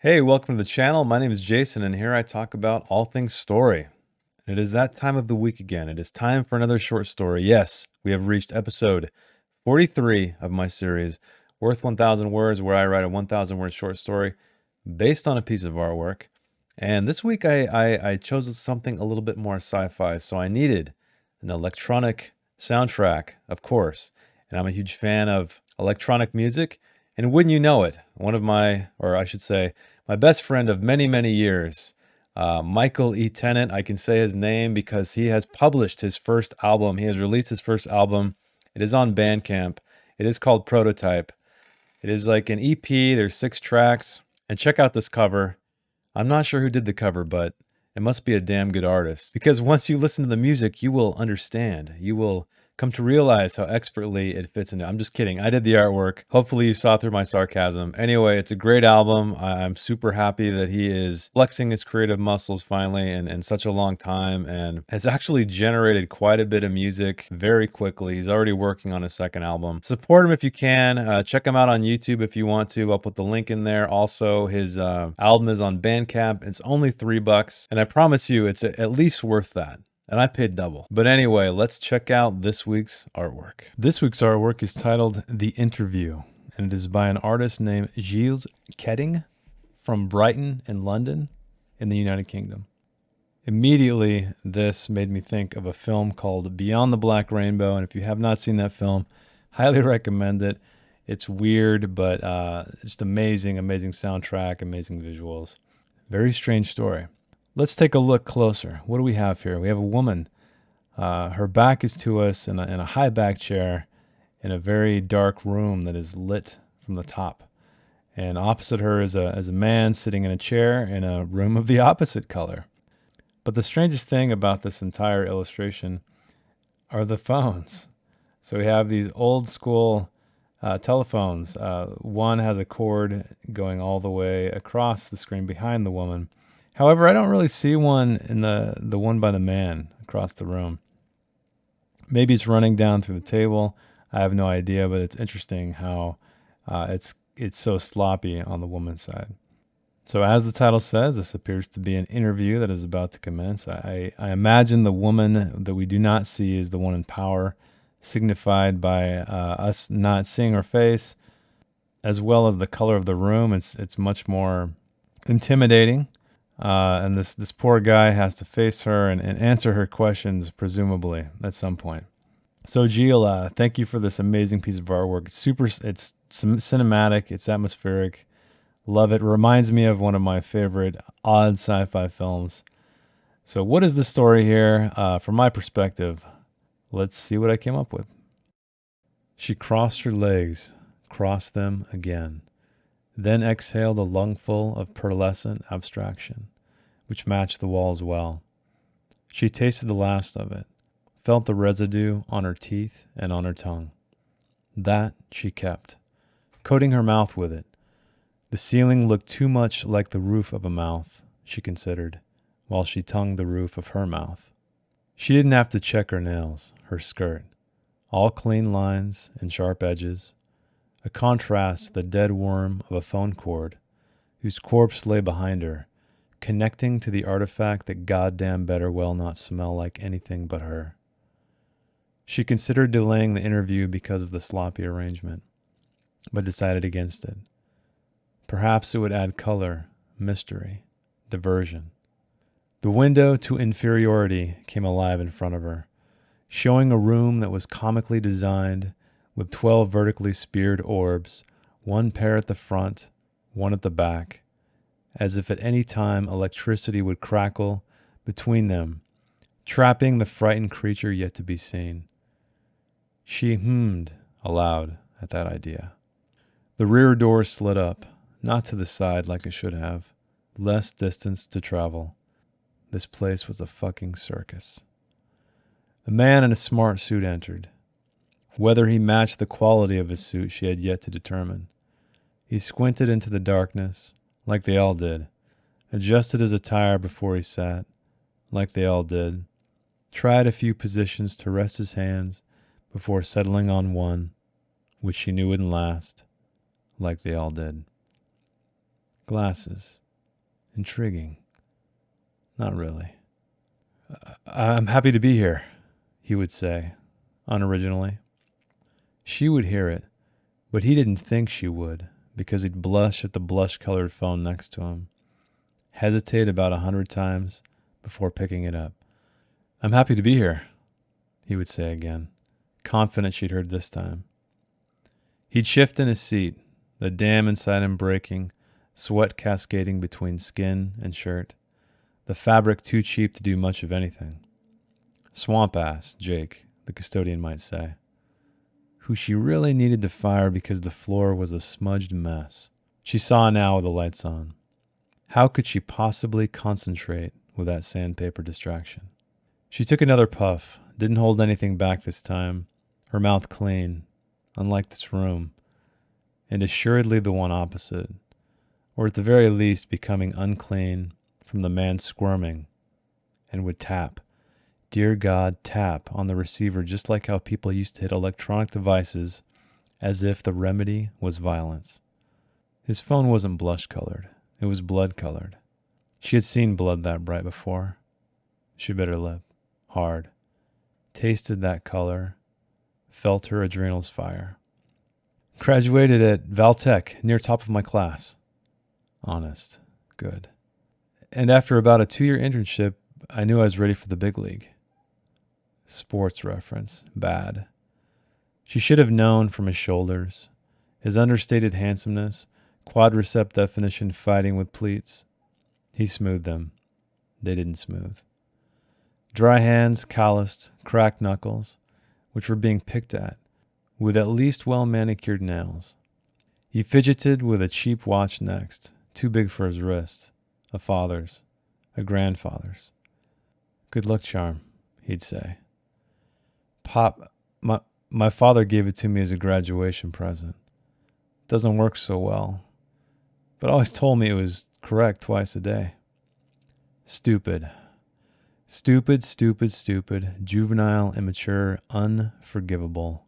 Hey, welcome to the channel. My name is Jason, and here I talk about all things story. It is that time of the week again. It is time for another short story. Yes, we have reached episode 43 of my series, Worth 1,000 Words, where I write a 1,000 word short story based on a piece of artwork. And this week I chose something a little bit more sci-fi, so I needed an electronic soundtrack, of course. And I'm a huge fan of electronic music. And wouldn't you know it, one of my, or I should say, my best friend of many, many years, Michael E. Tennant. I can say his name because he has published his first album. He has released his first album. It is on Bandcamp. It is called Prototype. It is like an EP. There's 6 tracks. And check out this cover. I'm not sure who did the cover, but it must be a damn good artist. Because once you listen to the music, you will understand. You will come to realize how expertly it fits into. I'm just kidding. I did the artwork. Hopefully you saw through my sarcasm. Anyway, it's a great album. I'm super happy that he is flexing his creative muscles finally in such a long time, and has actually generated quite a bit of music very quickly. He's already working on a second album. Support him if you can. Check him out on YouTube if you want to. I'll put the link in there. Also, his album is on Bandcamp. It's only $3, and I promise you it's at least worth that. And I paid double. But anyway, let's check out this week's artwork. This week's artwork is titled The Interview, and it is by an artist named Gilles Ketting from Brighton in London in the United Kingdom. Immediately, this made me think of a film called Beyond the Black Rainbow, and if you have not seen that film, highly recommend it. It's weird, but just amazing, amazing soundtrack, amazing visuals. Very strange story. Let's take a look closer. What do we have here? We have a woman. Her back is to us in a high back chair in a very dark room that is lit from the top. And opposite her is a man sitting in a chair in a room of the opposite color. But the strangest thing about this entire illustration are the phones. So we have these old school telephones. One has a cord going all the way across the screen behind the woman. However, I don't really see one in the one by the man across the room. Maybe it's running down through the table. I have no idea, but it's interesting how it's so sloppy on the woman's side. So as the title says, this appears to be an interview that is about to commence. I imagine the woman that we do not see is the one in power, signified by us not seeing her face, as well as the color of the room. It's much more intimidating. And this poor guy has to face her and answer her questions, presumably, at some point. So, Gilles, thank you for this amazing piece of artwork. It's cinematic, it's atmospheric. Love it. Reminds me of one of my favorite odd sci-fi films. So, what is the story here? From my perspective, let's see what I came up with. She crossed her legs, crossed them again, then exhaled a lungful of pearlescent abstraction, which matched the walls well. She tasted the last of it, felt the residue on her teeth and on her tongue. That she kept, coating her mouth with it. The ceiling looked too much like the roof of a mouth, she considered, while she tongued the roof of her mouth. She didn't have to check her nails, her skirt, all clean lines and sharp edges, a contrast to the dead worm of a phone cord, whose corpse lay behind her, connecting to the artifact that goddamn better well not smell like anything but her. She considered delaying the interview because of the sloppy arrangement, but decided against it. Perhaps it would add color, mystery, diversion. The window to inferiority came alive in front of her, showing a room that was comically designed with 12 vertically speared orbs, one pair at the front, one at the back, as if at any time electricity would crackle between them, trapping the frightened creature yet to be seen. She hummed aloud at that idea. The rear door slid up, not to the side like it should have, less distance to travel. This place was a fucking circus. A man in a smart suit entered. Whether he matched the quality of his suit she had yet to determine. He squinted into the darkness, like they all did, adjusted his attire before he sat, like they all did, tried a few positions to rest his hands before settling on one, which she knew wouldn't last, like they all did. Glasses. Intriguing. Not really. I'm happy to be here, he would say, unoriginally. She would hear it, but he didn't think she would, because he'd blush at the blush-colored phone next to him, hesitate about 100 times before picking it up. I'm happy to be here, he would say again, confident she'd heard this time. He'd shift in his seat, the dam inside him breaking, sweat cascading between skin and shirt, the fabric too cheap to do much of anything. Swamp ass, Jake, the custodian might say, who she really needed to fire because the floor was a smudged mess. She saw now with the lights on. How could she possibly concentrate with that sandpaper distraction? She took another puff, didn't hold anything back this time, her mouth clean, unlike this room, and assuredly the one opposite, or at the very least becoming unclean from the man squirming, and would tap, dear God, tap on the receiver just like how people used to hit electronic devices as if the remedy was violence. His phone wasn't blush-colored, it was blood-colored. She had seen blood that bright before. She bit her lip, hard, tasted that color, felt her adrenals fire. Graduated at Valtech, near top of my class. Honest. Good. And after about a 2-year internship, I knew I was ready for the big league. Sports reference. Bad. She should have known from his shoulders, his understated handsomeness, quadricep definition fighting with pleats. He smoothed them. They didn't smooth. Dry hands, calloused, cracked knuckles, which were being picked at least well-manicured nails. He fidgeted with a cheap watch next, too big for his wrist, a father's, a grandfather's. Good luck charm, he'd say. Pop, my father gave it to me as a graduation present. Doesn't work so well, but always told me it was correct twice a day. Stupid. Stupid, stupid, stupid, juvenile, immature, unforgivable.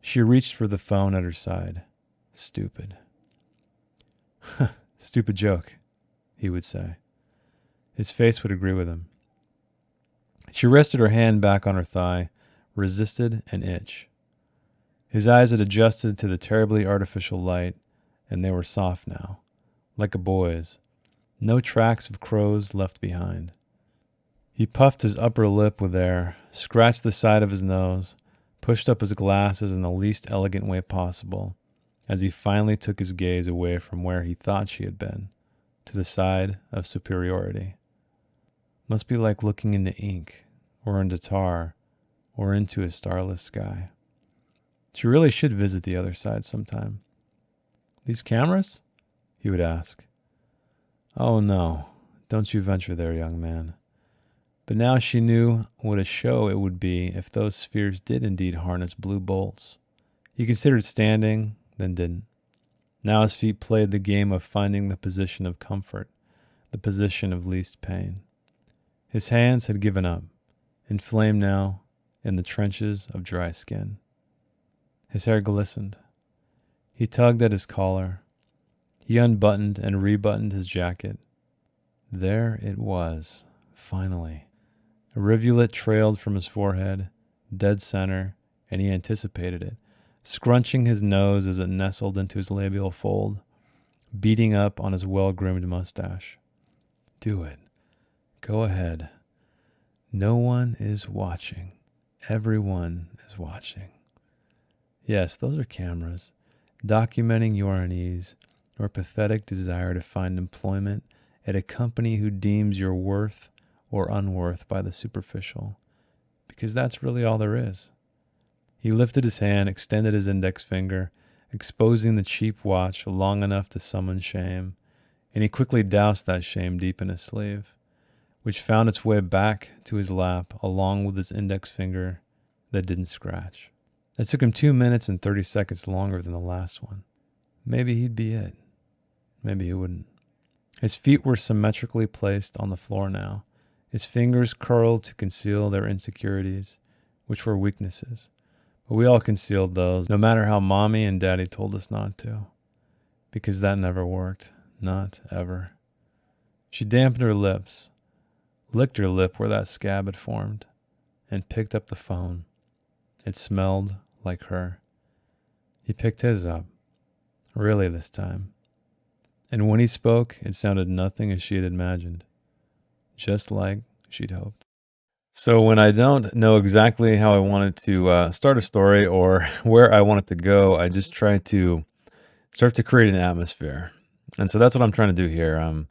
She reached for the phone at her side. Stupid. Stupid joke, he would say. His face would agree with him. She rested her hand back on her thigh, resisted an itch. His eyes had adjusted to the terribly artificial light, and they were soft now, like a boy's. No tracks of crows left behind. He puffed his upper lip with air, scratched the side of his nose, pushed up his glasses in the least elegant way possible, as he finally took his gaze away from where he thought she had been, to the side of superiority. Must be like looking into ink, or into tar, or into a starless sky. She really should visit the other side sometime. These cameras? He would ask. Oh no, don't you venture there, young man. But now she knew what a show it would be if those spheres did indeed harness blue bolts. He considered standing, then didn't. Now his feet played the game of finding the position of comfort, the position of least pain. His hands had given up, inflamed now in the trenches of dry skin. His hair glistened. He tugged at his collar. He unbuttoned and rebuttoned his jacket. There it was, finally. A rivulet trailed from his forehead, dead center, and he anticipated it, scrunching his nose as it nestled into his labial fold, beating up on his well-groomed mustache. Do it. Go ahead. No one is watching. Everyone is watching. Yes, those are cameras, documenting your unease, your pathetic desire to find employment at a company who deems your worth or unworth by the superficial, because that's really all there is. He lifted his hand, extended his index finger, exposing the cheap watch long enough to summon shame, and he quickly doused that shame deep in his sleeve, which found its way back to his lap along with his index finger that didn't scratch. It took him 2 minutes and 30 seconds longer than the last one. Maybe he'd be it. Maybe he wouldn't. His feet were symmetrically placed on the floor now, his fingers curled to conceal their insecurities, which were weaknesses. But we all concealed those, no matter how mommy and daddy told us not to, because that never worked. Not ever. She dampened her lips, licked her lip where that scab had formed, and picked up the phone. It smelled like her. He picked his up, really this time. And when he spoke, it sounded nothing as she had imagined, just like she'd hoped. So when I don't know exactly how I wanted to start a story or where I want it to go, I just try to start to create an atmosphere. And so that's what I'm trying to do here. I'm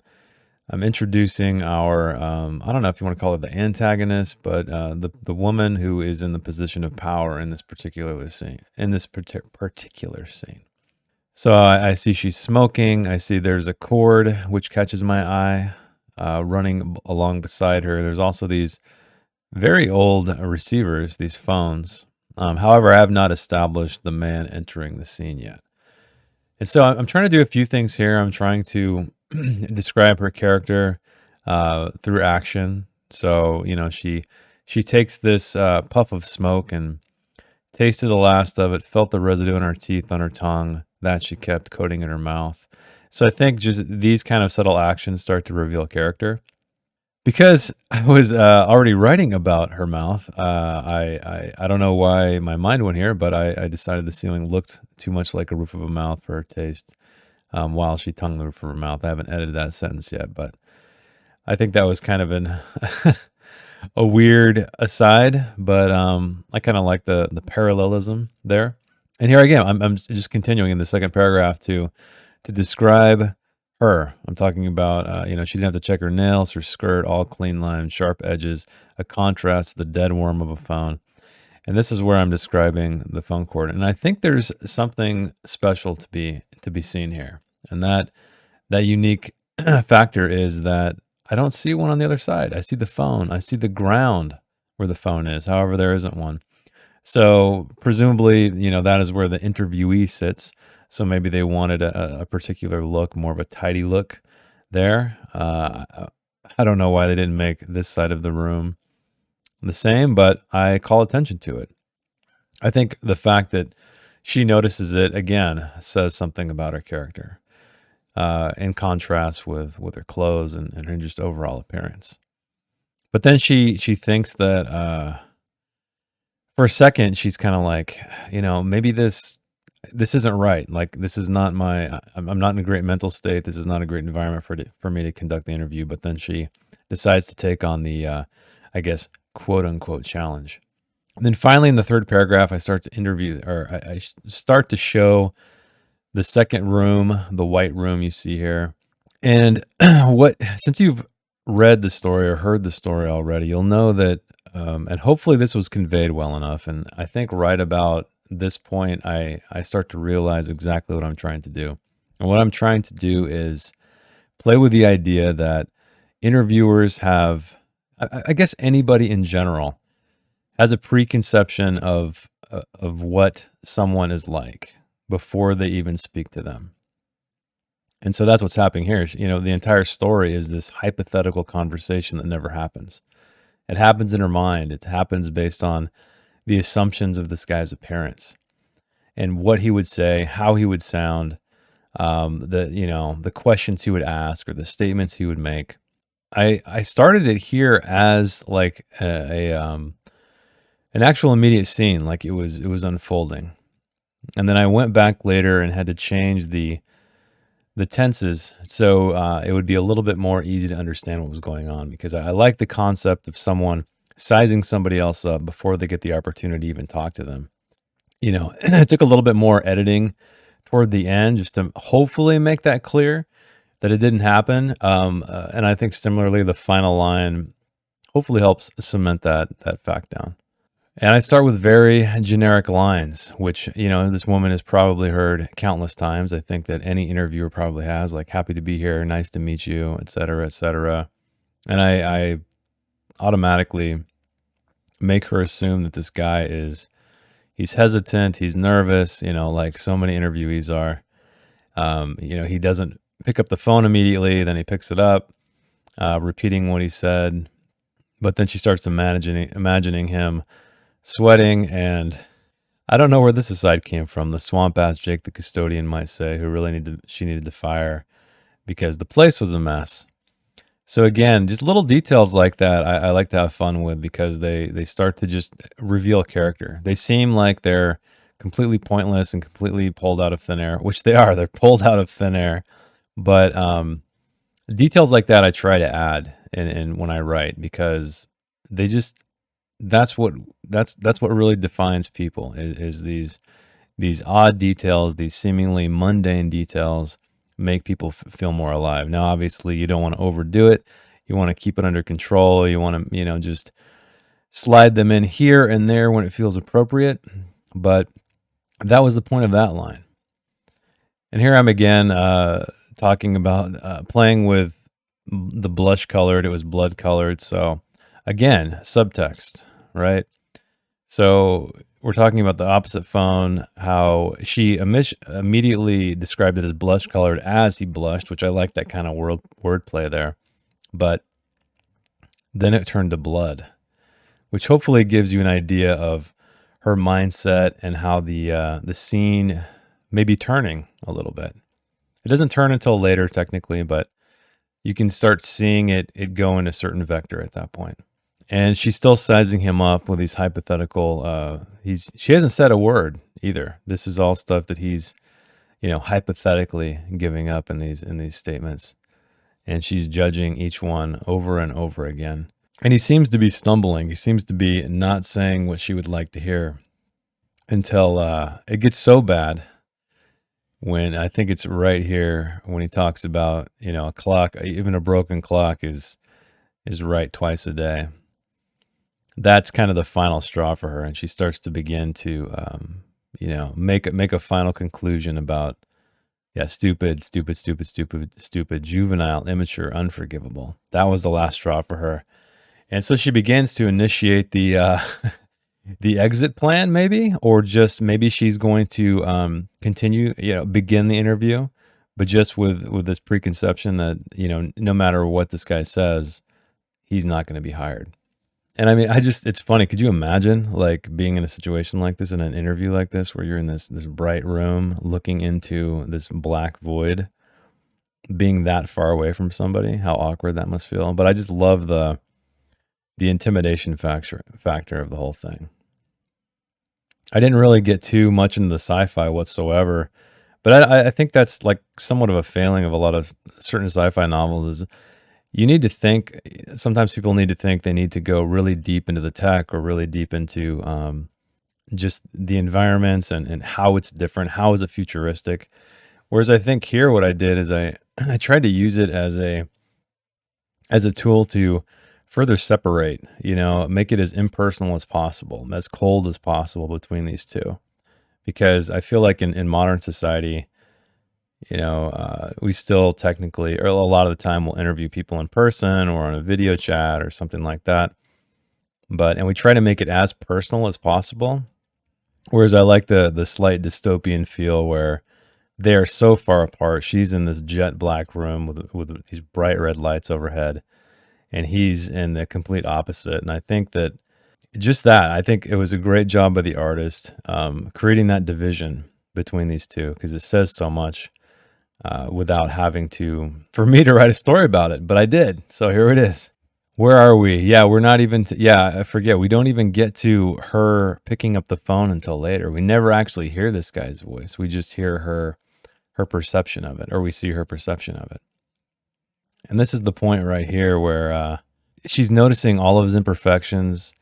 introducing our I don't know if you want to call it the antagonist, but the woman who is in the position of power in this particular scene. Particular scene. So I see she's smoking. I see there's a cord which catches my eye running along beside her. There's also these very old receivers, these phones. However, I have not established the man entering the scene yet. And so I'm trying to do a few things here. I'm trying to describe her character through action. So, she takes this puff of smoke and tasted the last of it, felt the residue in her teeth, on her tongue, that she kept coating in her mouth. So I think just these kind of subtle actions start to reveal character. Because I was already writing about her mouth, I don't know why my mind went here, but I decided the ceiling looked too much like a roof of a mouth for her taste while she tongued the roof of her mouth. I haven't edited that sentence yet, but I think that was kind of a weird aside, but I kind of like the parallelism there. And here again, I'm just continuing in the second paragraph to describe her. I'm talking about, she didn't have to check her nails, her skirt, all clean lines, sharp edges, a contrast to the dead worm of a phone. And this is where I'm describing the phone cord. And I think there's something special to be seen here. And that unique factor is that I don't see one on the other side. I see the phone. I see the ground where the phone is. However, there isn't one. So presumably, that is where the interviewee sits. So maybe they wanted a particular look, more of a tidy look there. I don't know why they didn't make this side of the room the same, but I call attention to it. I think the fact that she notices it again says something about her character, in contrast with her clothes and her just overall appearance. But then she thinks that for a second she's kind of like, maybe this isn't right. Like this is not I'm not in a great mental state. This is not a great environment for me to conduct the interview. But then she decides to take on the, I guess, quote unquote challenge. And then finally, in the third paragraph, I start to interview, or I start to show the second room, the white room you see here. And since you've read the story or heard the story already, you'll know that, and hopefully this was conveyed well enough. And I think right about this point, I start to realize exactly what I'm trying to do. And what I'm trying to do is play with the idea that interviewers have, I guess anybody in general, has a preconception of what someone is like before they even speak to them. And so that's what's happening here. The entire story is this hypothetical conversation that never happens. It happens in her mind. It happens based on the assumptions of this guy's appearance and what he would say, how he would sound, the questions he would ask or the statements he would make. I started it here as like an actual immediate scene, like it was unfolding. And then I went back later and had to change the tenses so it would be a little bit more easy to understand what was going on, because I like the concept of someone sizing somebody else up before they get the opportunity to even talk to them. It took a little bit more editing toward the end just to hopefully make that clear that it didn't happen. And I think similarly, the final line hopefully helps cement that fact down. And I start with very generic lines, which, this woman has probably heard countless times. I think that any interviewer probably has, like, happy to be here, nice to meet you, et cetera, et cetera. And I automatically make her assume that this guy he's hesitant, he's nervous, like so many interviewees are. He doesn't pick up the phone immediately, then he picks it up, repeating what he said. But then she starts imagining him sweating, and I don't know where this aside came from. The swamp ass Jake the custodian might say, who really she needed to fire. because the place was a mess. So again, just little details like that I like to have fun with because they start to just reveal character. They seem like they're completely pointless and completely pulled out of thin air, which they are. They're pulled out of thin air. But details like that I try to add in when I write because they just that's what that's what really defines people is these odd details, these seemingly mundane details make people feel more alive. Now, obviously, you don't want to overdo it. You want to keep it under control. You want to, just slide them in here and there when it feels appropriate. But that was the point of that line. And here I'm again talking about playing with the blush colored. It was blood colored. So again, subtext, right? So we're talking about the opposite phone, how she immediately described it as blush colored as he blushed, which I like that kind of wordplay there. But then it turned to blood, which hopefully gives you an idea of her mindset and how the scene may be turning a little bit. It doesn't turn until later, technically, but you can start seeing it go in a certain vector at that point. And she's still sizing him up with these hypothetical. She hasn't said a word either. This is all stuff that he's, hypothetically giving up in these statements, and she's judging each one over and over again. And he seems to be stumbling. He seems to be not saying what she would like to hear until it gets so bad. When I think it's right here when he talks about a clock, even a broken clock is right twice a day. That's kind of the final straw for her, and she starts to begin to, make a final conclusion about, stupid, juvenile, immature, unforgivable. That was the last straw for her, and so she begins to initiate the the exit plan, maybe, or just maybe she's going to continue, begin the interview, but just with this preconception that no matter what this guy says, he's not going to be hired. And I mean, it's funny. Could you imagine like being in a situation like this in an interview like this, where you're in this bright room looking into this black void, being that far away from somebody, how awkward that must feel. But I just love the intimidation factor of the whole thing. I didn't really get too much into the sci-fi whatsoever, but I think that's like somewhat of a failing of a lot of certain sci-fi novels is you need to think, sometimes people need to think they need to go really deep into the tech or really deep into just the environments and how it's different, how is it futuristic. Whereas I think here what I did is I tried to use it as a tool to further separate, make it as impersonal as possible, as cold as possible between these two. Because I feel like in modern society, we still technically, or a lot of the time, we'll interview people in person or on a video chat or something like that. And we try to make it as personal as possible. Whereas I like the slight dystopian feel where they are so far apart. She's in this jet black room with these bright red lights overhead, and he's in the complete opposite. And I think that I think it was a great job by the artist creating that division between these two, because it says so much. Without having for me to write a story about it, but I did. So here it is. Where are we? Yeah, we're not even, I forget. We don't even get to her picking up the phone until later. We never actually hear this guy's voice. We just hear her perception of it, or we see her perception of it. And this is the point right here where she's noticing all of his imperfections,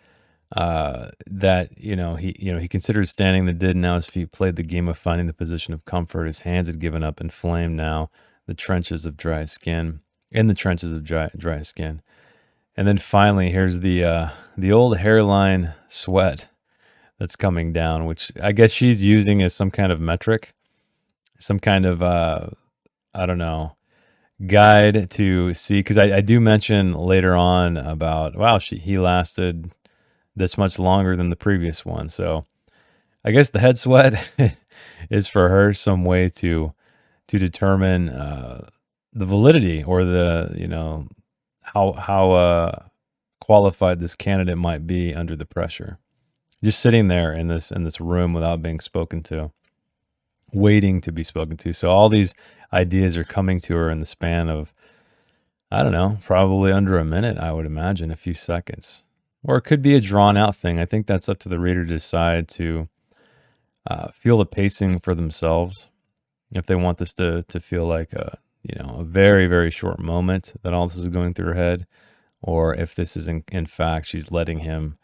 that he considered standing that did, now his feet played the game of finding the position of comfort. His hands had given up, inflamed now the trenches of dry skin, in the trenches of dry skin. And then finally here's the old hairline sweat that's coming down, which I guess she's using as some kind of metric, some kind of I don't know, guide to see, because I do mention later on about, wow, he lasted this much longer than the previous one. So I guess the head sweat is for her some way to determine the validity, or the how qualified this candidate might be under the pressure. Just sitting there in this room without being spoken to, waiting to be spoken to. So all these, ideas are coming to her in the span of, I don't know, probably under a minute, I would imagine, a few seconds. Or it could be a drawn out thing. I think that's up to the reader to decide to feel the pacing for themselves. If they want this to feel like a very, very short moment that all this is going through her head, or if this is in fact she's letting him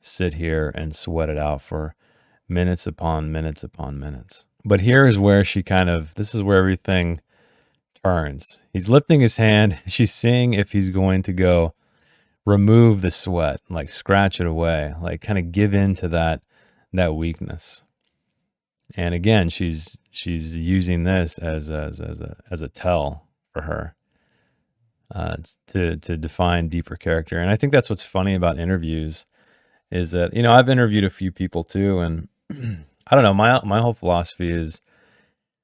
sit here and sweat it out for minutes upon minutes upon minutes. But here is where this is where everything turns. He's lifting his hand. She's seeing if he's going to go remove the sweat, like scratch it away, like kind of give in to that weakness. And again, she's using this as a tell for her to define deeper character. And I think that's what's funny about interviews is that I've interviewed a few people too, and I don't know, my whole philosophy is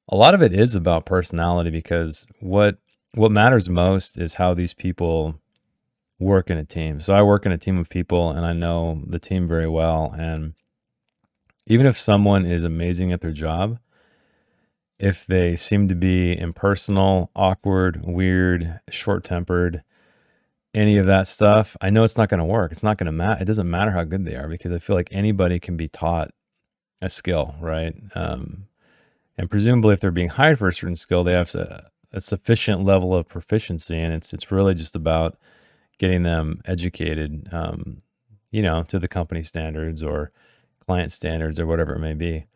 a lot of it is about personality, because what matters most is how these people work in a team. So I work in a team of people, and I know the team very well. And even if someone is amazing at their job, if they seem to be impersonal, awkward, weird, short-tempered, any of that stuff, I know it's not going to work. It's not going to matter. It doesn't matter how good they are, because I feel like anybody can be taught a skill, right? And presumably, if they're being hired for a certain skill, they have a sufficient level of proficiency, and it's really just about getting them educated, to the company standards or client standards or whatever it may be.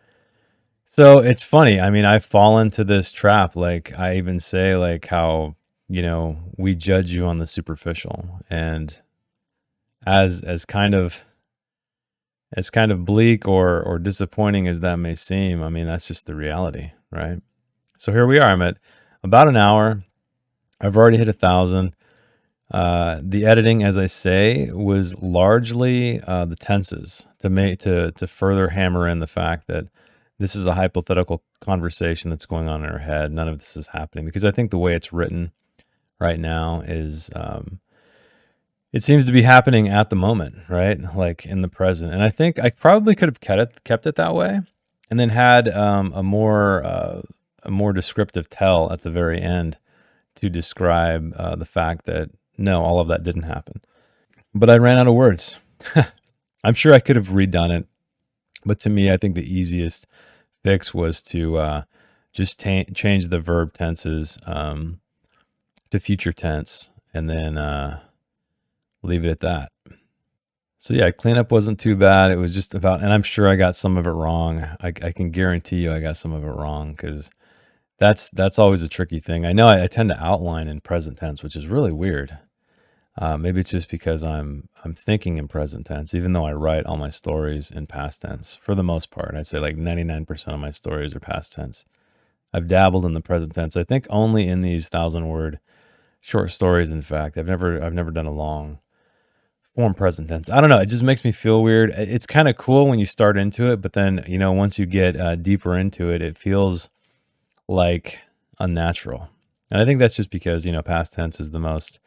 So it's funny. I mean, I've fallen to this trap. Like I even say, like how we judge you on the superficial, and as kind of bleak or disappointing as that may seem, I mean, that's just the reality, right? So here we are. I'm at about an hour. I've already hit 1,000. The editing, as I say, was largely the tenses to further hammer in the fact that this is a hypothetical conversation that's going on in her head. None of this is happening, because I think the way it's written right now is it seems to be happening at the moment, right? Like in the present. And I think I probably could have kept it that way, and then had a more descriptive tell at the very end to describe the fact that no, all of that didn't happen. But I ran out of words. I'm sure I could have redone it, but to me, I think the easiest fix was to just change the verb tenses to future tense, and then leave it at that. So yeah, cleanup wasn't too bad. It was just about, and I'm sure I got some of it wrong. I can guarantee you I got some of it wrong, because that's always a tricky thing. I know I tend to outline in present tense, which is really weird. Maybe it's just because I'm thinking in present tense, even though I write all my stories in past tense for the most part. I'd say like 99% of my stories are past tense. I've dabbled in the present tense. I think only in these 1,000-word short stories. In fact, I've never done a long form present tense. I don't know. It just makes me feel weird. It's kind of cool when you start into it, but then once you get deeper into it, it feels like unnatural. And I think that's just because past tense is the most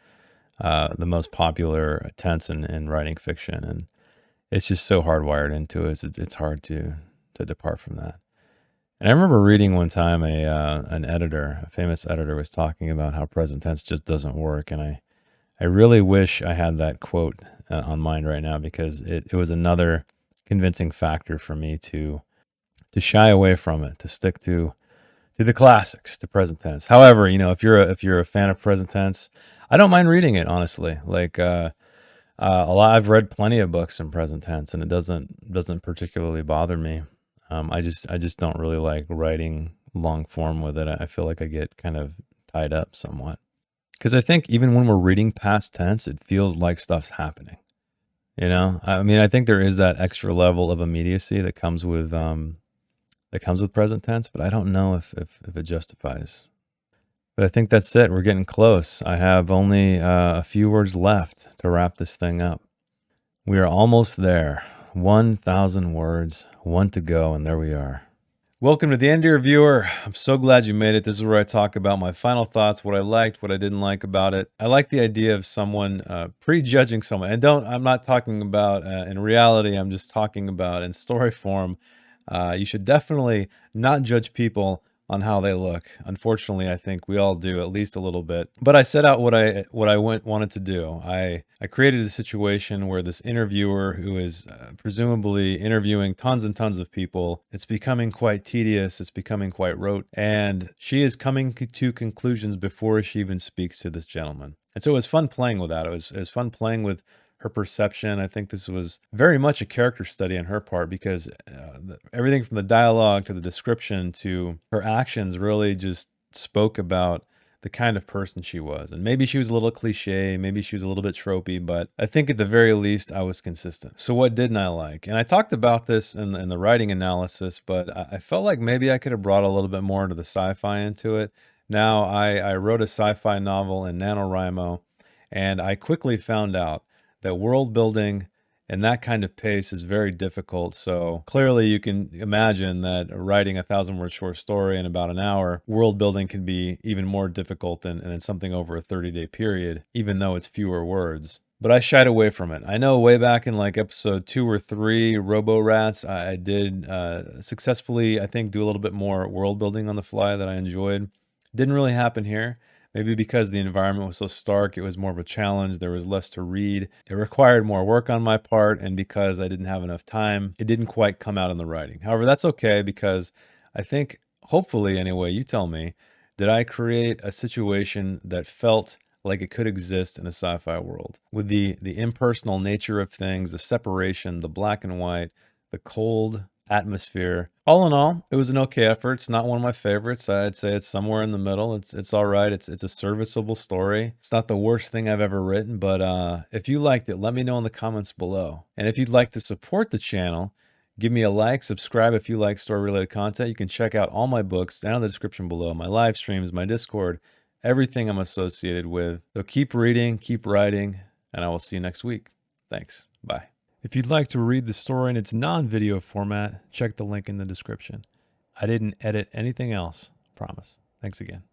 popular tense in writing fiction, and it's just so hardwired into us. It's hard to depart from that. And I remember reading one time a famous editor was talking about how present tense just doesn't work, and I really wish I had that quote on mind right now, because it was another convincing factor for me to shy away from it, to stick to the classics, to present tense. However, if you're a fan of present tense, I don't mind reading it, honestly. Like I've read plenty of books in present tense, and it doesn't particularly bother me. I just don't really like writing long form with it. I feel like I get kind of tied up somewhat, because I think even when we're reading past tense, it feels like stuff's happening. I mean, I think there is that extra level of immediacy that comes with present tense, but I don't know if it justifies. But I think that's it. We're getting close. I have only a few words left to wrap this thing up. We are almost there. 1,000 words, one to go, and there we are. Welcome to the end, dear viewer. I'm so glad you made it. This is where I talk about my final thoughts, what I liked, what I didn't like about it. I like the idea of someone prejudging someone. And I'm not talking about in reality, I'm just talking about in story form. You should definitely not judge people on how they look. Unfortunately, I think we all do at least a little bit. But I set out wanted to do. I created a situation where this interviewer, who is presumably interviewing tons and tons of people, it's becoming quite tedious. It's becoming quite rote, and she is coming to conclusions before she even speaks to this gentleman. And so it was fun playing with that. It was fun playing with her perception. I think this was very much a character study on her part, because everything from the dialogue to the description to her actions really just spoke about the kind of person she was. And maybe she was a little cliche, maybe she was a little bit tropey, but I think at the very least I was consistent. So what didn't I like? And I talked about this in the writing analysis, but I felt like maybe I could have brought a little bit more into the sci-fi into it. Now, I wrote a sci-fi novel in NaNoWriMo, and I quickly found out that world building and that kind of pace is very difficult. So clearly you can imagine that writing a 1,000-word short story in about an hour, world building can be even more difficult than something over a 30-day period, even though it's fewer words. But I shied away from it. I know way back in like episode 2 or 3, Robo Rats, I did successfully, I think, do a little bit more world building on the fly that I enjoyed. Didn't really happen here. Maybe because the environment was so stark, it was more of a challenge. There was less to read. It required more work on my part, and because I didn't have enough time, it didn't quite come out in the writing. However, that's okay, because I think, hopefully anyway, you tell me, did I create a situation that felt like it could exist in a sci-fi world, with the impersonal nature of things, the separation, the black and white, the cold atmosphere. All in all, it was an okay effort. It's not one of my favorites. I'd say it's somewhere in the middle. It's all right. It's a serviceable story. It's not the worst thing I've ever written, but if you liked it, let me know in the comments below. And if you'd like to support the channel, give me a like, subscribe if you like story-related content. You can check out all my books down in the description below, my live streams, my Discord, everything I'm associated with. So keep reading, keep writing, and I will see you next week. Thanks. Bye. If you'd like to read the story in its non-video format, check the link in the description. I didn't edit anything else, promise. Thanks again.